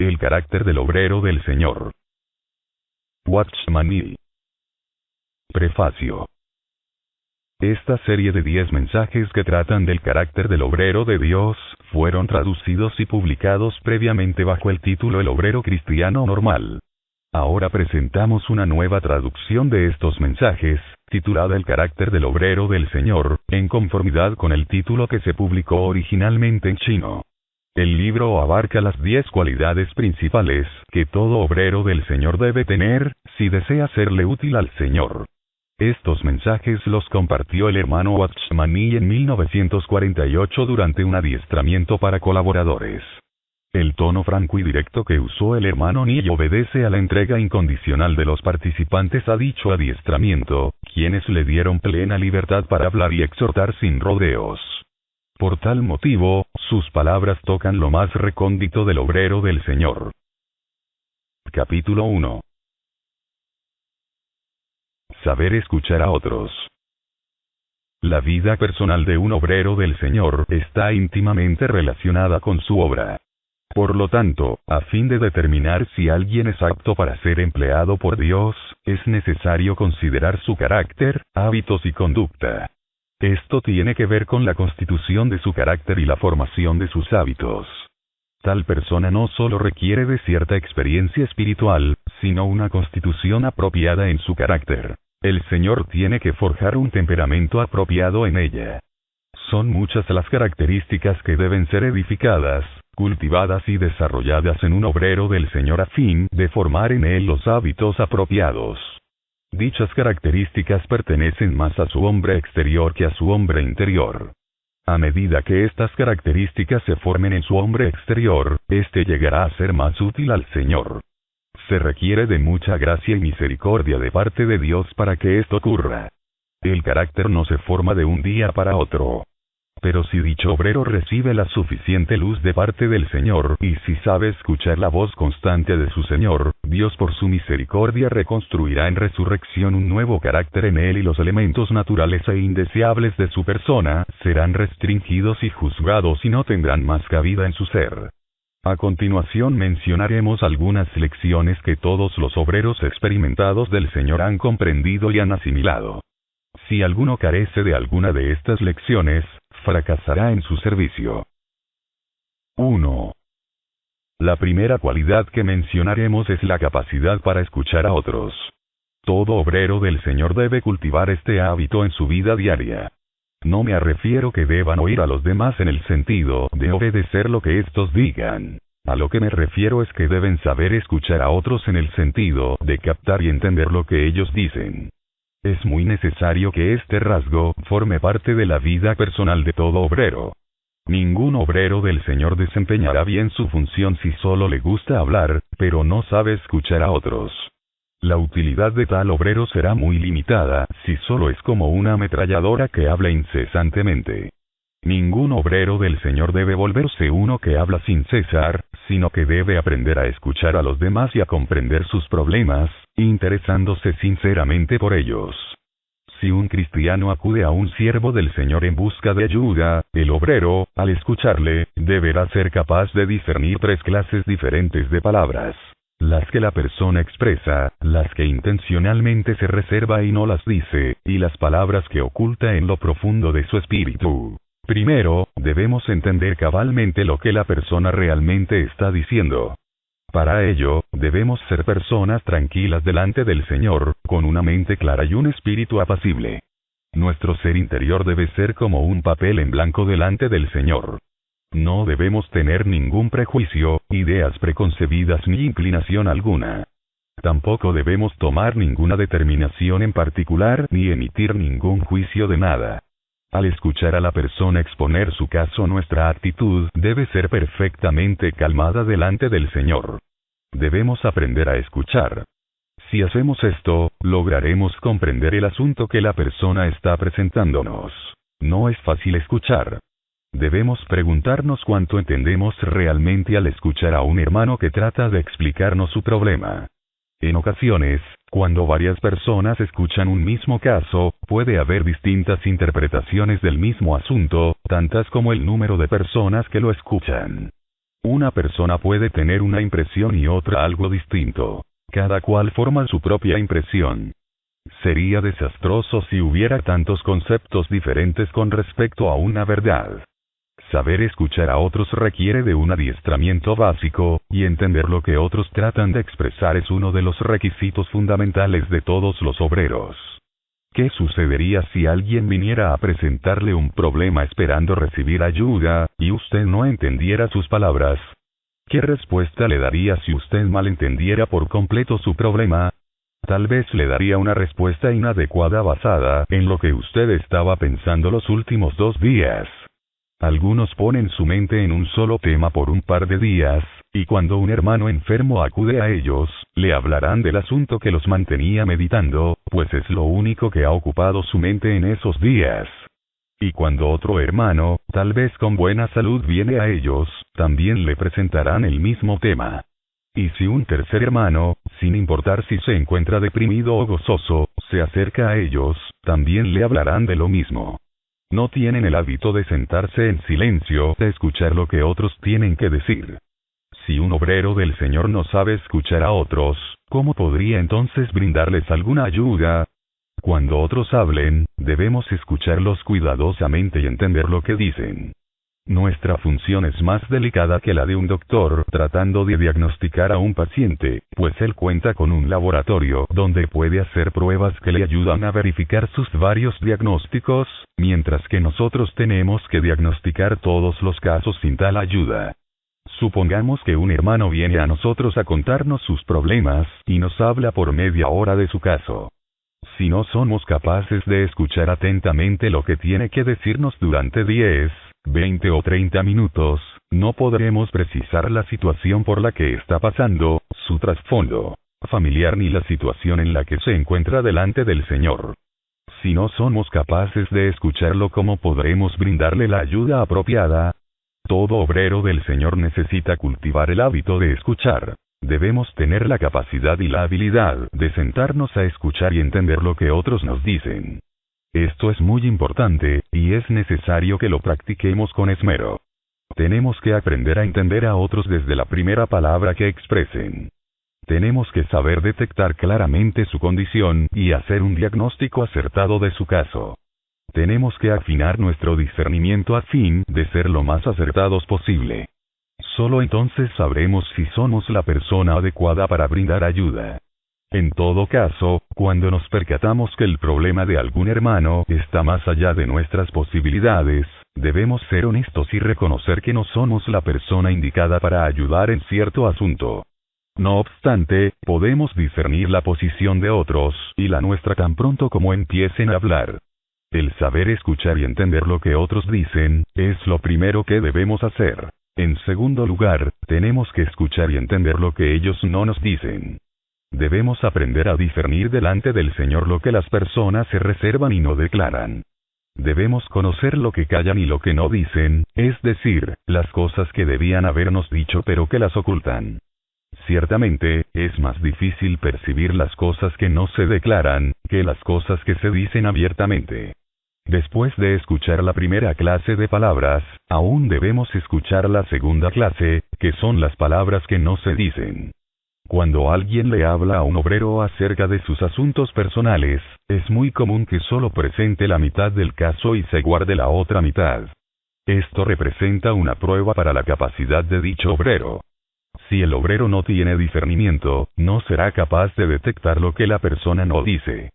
El carácter del obrero del Señor. Watchman. Prefacio. Esta serie de 10 mensajes que tratan del carácter del obrero de Dios, fueron traducidos y publicados previamente bajo el título El obrero cristiano normal. Ahora presentamos una nueva traducción de estos mensajes, titulada El carácter del obrero del Señor, en conformidad con el título que se publicó originalmente en chino. El libro abarca las 10 cualidades principales que todo obrero del Señor debe tener, si desea serle útil al Señor. Estos mensajes los compartió el hermano Watchman Nee en 1948 durante un adiestramiento para colaboradores. El tono franco y directo que usó el hermano Nee obedece a la entrega incondicional de los participantes a dicho adiestramiento, quienes le dieron plena libertad para hablar y exhortar sin rodeos. Por tal motivo, sus palabras tocan lo más recóndito del obrero del Señor. Capítulo 1. Saber escuchar a otros. La vida personal de un obrero del Señor está íntimamente relacionada con su obra. Por lo tanto, a fin de determinar si alguien es apto para ser empleado por Dios, es necesario considerar su carácter, hábitos y conducta. Esto tiene que ver con la constitución de su carácter y la formación de sus hábitos. Tal persona no solo requiere de cierta experiencia espiritual, sino una constitución apropiada en su carácter. El Señor tiene que forjar un temperamento apropiado en ella. Son muchas las características que deben ser edificadas, cultivadas y desarrolladas en un obrero del Señor a fin de formar en él los hábitos apropiados. Dichas características pertenecen más a su hombre exterior que a su hombre interior. A medida que estas características se formen en su hombre exterior, éste llegará a ser más útil al Señor. Se requiere de mucha gracia y misericordia de parte de Dios para que esto ocurra. El carácter no se forma de un día para otro. Pero si dicho obrero recibe la suficiente luz de parte del Señor, y si sabe escuchar la voz constante de su Señor, Dios por su misericordia reconstruirá en resurrección un nuevo carácter en él y los elementos naturales e indeseables de su persona serán restringidos y juzgados y no tendrán más cabida en su ser. A continuación mencionaremos algunas lecciones que todos los obreros experimentados del Señor han comprendido y han asimilado. Si alguno carece de alguna de estas lecciones, fracasará en su servicio. 1. La primera cualidad que mencionaremos es la capacidad para escuchar a otros. Todo obrero del Señor debe cultivar este hábito en su vida diaria. No me refiero que deban oír a los demás en el sentido de obedecer lo que estos digan. A lo que me refiero es que deben saber escuchar a otros en el sentido de captar y entender lo que ellos dicen. Es muy necesario que este rasgo forme parte de la vida personal de todo obrero. Ningún obrero del Señor desempeñará bien su función si solo le gusta hablar, pero no sabe escuchar a otros. La utilidad de tal obrero será muy limitada, si solo es como una ametralladora que habla incesantemente. Ningún obrero del Señor debe volverse uno que habla sin cesar, sino que debe aprender a escuchar a los demás y a comprender sus problemas, interesándose sinceramente por ellos. Si un cristiano acude a un siervo del Señor en busca de ayuda, el obrero, al escucharle, deberá ser capaz de discernir 3 clases diferentes de palabras. Las que la persona expresa, las que intencionalmente se reserva y no las dice, y las palabras que oculta en lo profundo de su espíritu. Primero, debemos entender cabalmente lo que la persona realmente está diciendo. Para ello, debemos ser personas tranquilas delante del Señor, con una mente clara y un espíritu apacible. Nuestro ser interior debe ser como un papel en blanco delante del Señor. No debemos tener ningún prejuicio, ideas preconcebidas ni inclinación alguna. Tampoco debemos tomar ninguna determinación en particular ni emitir ningún juicio de nada. Al escuchar a la persona exponer su caso, nuestra actitud debe ser perfectamente calmada delante del Señor. Debemos aprender a escuchar. Si hacemos esto, lograremos comprender el asunto que la persona está presentándonos. No es fácil escuchar. Debemos preguntarnos cuánto entendemos realmente al escuchar a un hermano que trata de explicarnos su problema. En ocasiones, cuando varias personas escuchan un mismo caso, puede haber distintas interpretaciones del mismo asunto, tantas como el número de personas que lo escuchan. Una persona puede tener una impresión y otra algo distinto. Cada cual forma su propia impresión. Sería desastroso si hubiera tantos conceptos diferentes con respecto a una verdad. Saber escuchar a otros requiere de un adiestramiento básico, y entender lo que otros tratan de expresar es uno de los requisitos fundamentales de todos los obreros. ¿Qué sucedería si alguien viniera a presentarle un problema esperando recibir ayuda, y usted no entendiera sus palabras? ¿Qué respuesta le daría si usted malentendiera por completo su problema? Tal vez le daría una respuesta inadecuada basada en lo que usted estaba pensando los últimos 2 días. Algunos ponen su mente en un solo tema por un par de días, y cuando un hermano enfermo acude a ellos, le hablarán del asunto que los mantenía meditando, pues es lo único que ha ocupado su mente en esos días. Y cuando otro hermano, tal vez con buena salud, viene a ellos, también le presentarán el mismo tema. Y si un tercer hermano, sin importar si se encuentra deprimido o gozoso, se acerca a ellos, también le hablarán de lo mismo. No tienen el hábito de sentarse en silencio, de escuchar lo que otros tienen que decir. Si un obrero del Señor no sabe escuchar a otros, ¿cómo podría entonces brindarles alguna ayuda? Cuando otros hablen, debemos escucharlos cuidadosamente y entender lo que dicen. Nuestra función es más delicada que la de un doctor tratando de diagnosticar a un paciente, pues él cuenta con un laboratorio donde puede hacer pruebas que le ayudan a verificar sus varios diagnósticos, mientras que nosotros tenemos que diagnosticar todos los casos sin tal ayuda. Supongamos que un hermano viene a nosotros a contarnos sus problemas, y nos habla por media hora de su caso. Si no somos capaces de escuchar atentamente lo que tiene que decirnos durante 10, 20 o 30 minutos, no podremos precisar la situación por la que está pasando, su trasfondo familiar ni la situación en la que se encuentra delante del Señor. Si no somos capaces de escucharlo, ¿cómo podremos brindarle la ayuda apropiada? Todo obrero del Señor necesita cultivar el hábito de escuchar. Debemos tener la capacidad y la habilidad de sentarnos a escuchar y entender lo que otros nos dicen. Esto es muy importante, y es necesario que lo practiquemos con esmero. Tenemos que aprender a entender a otros desde la primera palabra que expresen. Tenemos que saber detectar claramente su condición, y hacer un diagnóstico acertado de su caso. Tenemos que afinar nuestro discernimiento a fin de ser lo más acertados posible. Solo entonces sabremos si somos la persona adecuada para brindar ayuda. En todo caso, cuando nos percatamos que el problema de algún hermano está más allá de nuestras posibilidades, debemos ser honestos y reconocer que no somos la persona indicada para ayudar en cierto asunto. No obstante, podemos discernir la posición de otros, y la nuestra tan pronto como empiecen a hablar. El saber escuchar y entender lo que otros dicen, es lo primero que debemos hacer. En segundo lugar, tenemos que escuchar y entender lo que ellos no nos dicen. Debemos aprender a discernir delante del Señor lo que las personas se reservan y no declaran. Debemos conocer lo que callan y lo que no dicen, es decir, las cosas que debían habernos dicho pero que las ocultan. Ciertamente, es más difícil percibir las cosas que no se declaran, que las cosas que se dicen abiertamente. Después de escuchar la primera clase de palabras, aún debemos escuchar la segunda clase, que son las palabras que no se dicen. Cuando alguien le habla a un obrero acerca de sus asuntos personales, es muy común que solo presente la mitad del caso y se guarde la otra mitad. Esto representa una prueba para la capacidad de dicho obrero. Si el obrero no tiene discernimiento, no será capaz de detectar lo que la persona no dice.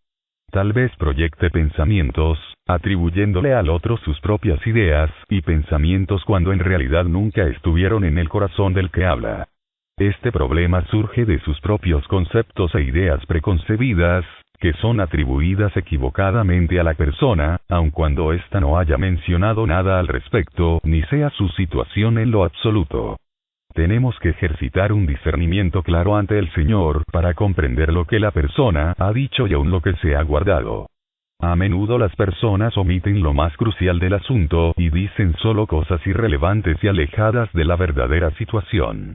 Tal vez proyecte pensamientos, atribuyéndole al otro sus propias ideas y pensamientos cuando en realidad nunca estuvieron en el corazón del que habla. Este problema surge de sus propios conceptos e ideas preconcebidas, que son atribuidas equivocadamente a la persona, aun cuando ésta no haya mencionado nada al respecto, ni sea su situación en lo absoluto. Tenemos que ejercitar un discernimiento claro ante el Señor para comprender lo que la persona ha dicho y aun lo que se ha guardado. A menudo las personas omiten lo más crucial del asunto y dicen solo cosas irrelevantes y alejadas de la verdadera situación.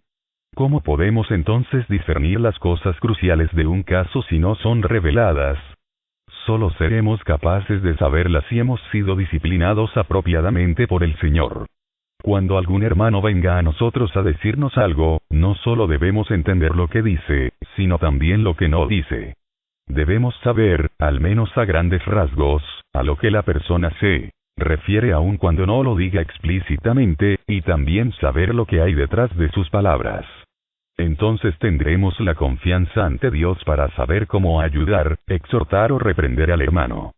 ¿Cómo podemos entonces discernir las cosas cruciales de un caso si no son reveladas? Solo seremos capaces de saberlas si hemos sido disciplinados apropiadamente por el Señor. Cuando algún hermano venga a nosotros a decirnos algo, no solo debemos entender lo que dice, sino también lo que no dice. Debemos saber, al menos a grandes rasgos, a lo que la persona se refiere aun cuando no lo diga explícitamente, y también saber lo que hay detrás de sus palabras. Entonces tendremos la confianza ante Dios para saber cómo ayudar, exhortar o reprender al hermano.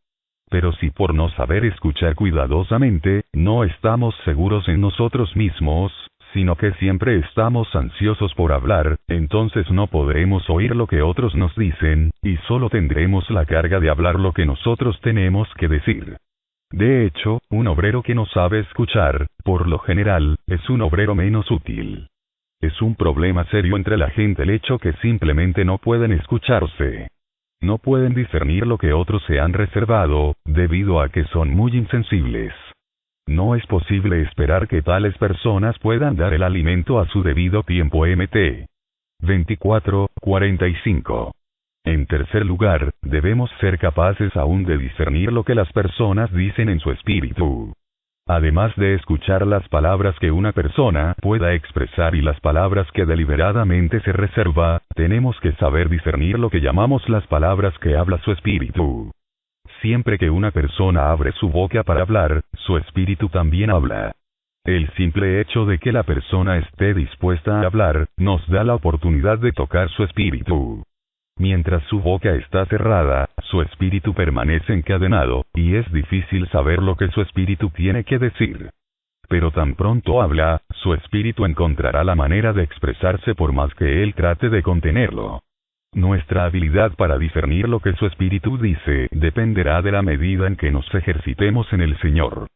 Pero si por no saber escuchar cuidadosamente, no estamos seguros en nosotros mismos, sino que siempre estamos ansiosos por hablar, entonces no podremos oír lo que otros nos dicen, y solo tendremos la carga de hablar lo que nosotros tenemos que decir. De hecho, un obrero que no sabe escuchar, por lo general, es un obrero menos útil. Es un problema serio entre la gente el hecho que simplemente no pueden escucharse. No pueden discernir lo que otros se han reservado, debido a que son muy insensibles. No es posible esperar que tales personas puedan dar el alimento a su debido tiempo. Mt. 24:45. En tercer lugar, debemos ser capaces aún de discernir lo que las personas dicen en su espíritu. Además de escuchar las palabras que una persona pueda expresar y las palabras que deliberadamente se reserva, tenemos que saber discernir lo que llamamos las palabras que habla su espíritu. Siempre que una persona abre su boca para hablar, su espíritu también habla. El simple hecho de que la persona esté dispuesta a hablar, nos da la oportunidad de tocar su espíritu. Mientras su boca está cerrada, su espíritu permanece encadenado, y es difícil saber lo que su espíritu tiene que decir. Pero tan pronto habla, su espíritu encontrará la manera de expresarse por más que él trate de contenerlo. Nuestra habilidad para discernir lo que su espíritu dice dependerá de la medida en que nos ejercitemos en el Señor.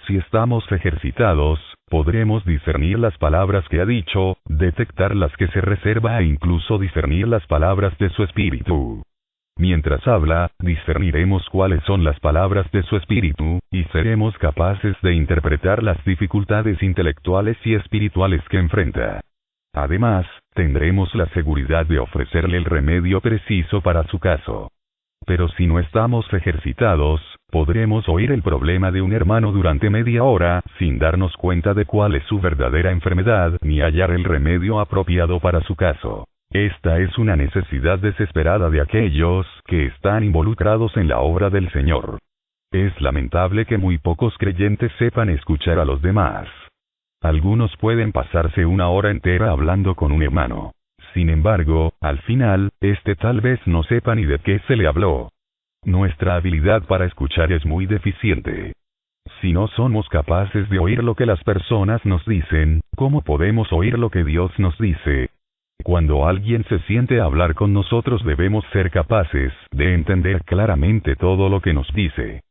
Si estamos ejercitados, podremos discernir las palabras que ha dicho, detectar las que se reserva e incluso discernir las palabras de su espíritu. Mientras habla, discerniremos cuáles son las palabras de su espíritu, y seremos capaces de interpretar las dificultades intelectuales y espirituales que enfrenta. Además, tendremos la seguridad de ofrecerle el remedio preciso para su caso. Pero si no estamos ejercitados, podremos oír el problema de un hermano durante media hora, sin darnos cuenta de cuál es su verdadera enfermedad, ni hallar el remedio apropiado para su caso. Esta es una necesidad desesperada de aquellos que están involucrados en la obra del Señor. Es lamentable que muy pocos creyentes sepan escuchar a los demás. Algunos pueden pasarse una hora entera hablando con un hermano. Sin embargo, al final, tal vez no sepa ni de qué se le habló. Nuestra habilidad para escuchar es muy deficiente. Si no somos capaces de oír lo que las personas nos dicen, ¿cómo podemos oír lo que Dios nos dice? Cuando alguien se siente a hablar con nosotros debemos ser capaces de entender claramente todo lo que nos dice.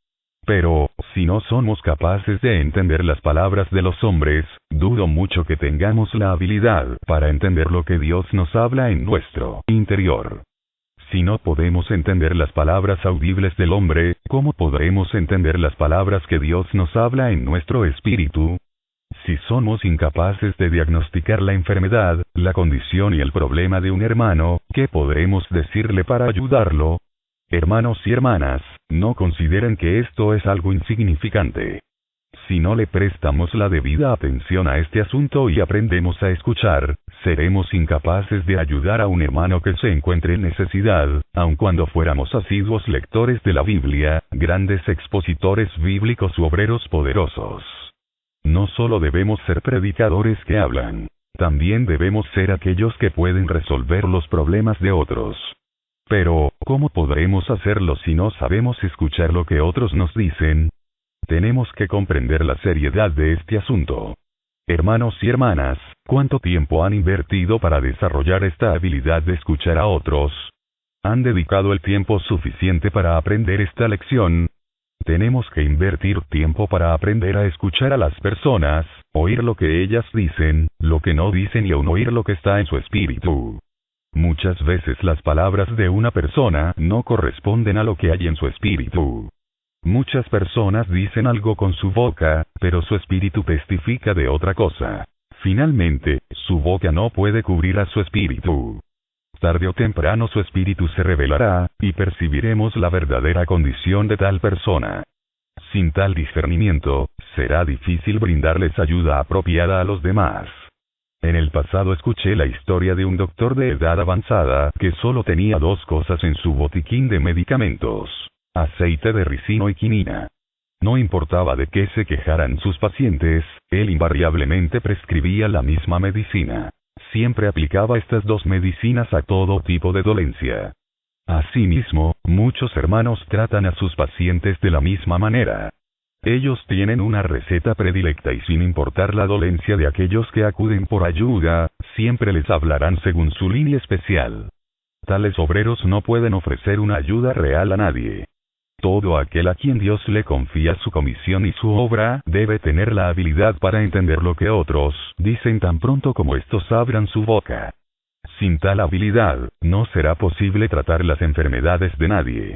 Pero, si no somos capaces de entender las palabras de los hombres, dudo mucho que tengamos la habilidad para entender lo que Dios nos habla en nuestro interior. Si no podemos entender las palabras audibles del hombre, ¿cómo podremos entender las palabras que Dios nos habla en nuestro espíritu? Si somos incapaces de diagnosticar la enfermedad, la condición y el problema de un hermano, ¿qué podremos decirle para ayudarlo? Hermanos y hermanas, no consideren que esto es algo insignificante. Si no le prestamos la debida atención a este asunto y aprendemos a escuchar, seremos incapaces de ayudar a un hermano que se encuentre en necesidad, aun cuando fuéramos asiduos lectores de la Biblia, grandes expositores bíblicos u obreros poderosos. No solo debemos ser predicadores que hablan, también debemos ser aquellos que pueden resolver los problemas de otros. Pero, ¿cómo podremos hacerlo si no sabemos escuchar lo que otros nos dicen? Tenemos que comprender la seriedad de este asunto. Hermanos y hermanas, ¿cuánto tiempo han invertido para desarrollar esta habilidad de escuchar a otros? ¿Han dedicado el tiempo suficiente para aprender esta lección? Tenemos que invertir tiempo para aprender a escuchar a las personas, oír lo que ellas dicen, lo que no dicen y aún oír lo que está en su espíritu. Muchas veces las palabras de una persona no corresponden a lo que hay en su espíritu. Muchas personas dicen algo con su boca, pero su espíritu testifica de otra cosa. Finalmente, su boca no puede cubrir a su espíritu. Tarde o temprano su espíritu se revelará, y percibiremos la verdadera condición de tal persona. Sin tal discernimiento, será difícil brindarles ayuda apropiada a los demás. En el pasado escuché la historia de un doctor de edad avanzada que solo tenía 2 cosas en su botiquín de medicamentos: aceite de ricino y quinina. No importaba de qué se quejaran sus pacientes, él invariablemente prescribía la misma medicina. Siempre aplicaba estas 2 medicinas a todo tipo de dolencia. Asimismo, muchos hermanos tratan a sus pacientes de la misma manera. Ellos tienen una receta predilecta y sin importar la dolencia de aquellos que acuden por ayuda, siempre les hablarán según su línea especial. Tales obreros no pueden ofrecer una ayuda real a nadie. Todo aquel a quien Dios le confía su comisión y su obra, debe tener la habilidad para entender lo que otros dicen tan pronto como estos abran su boca. Sin tal habilidad, no será posible tratar las enfermedades de nadie.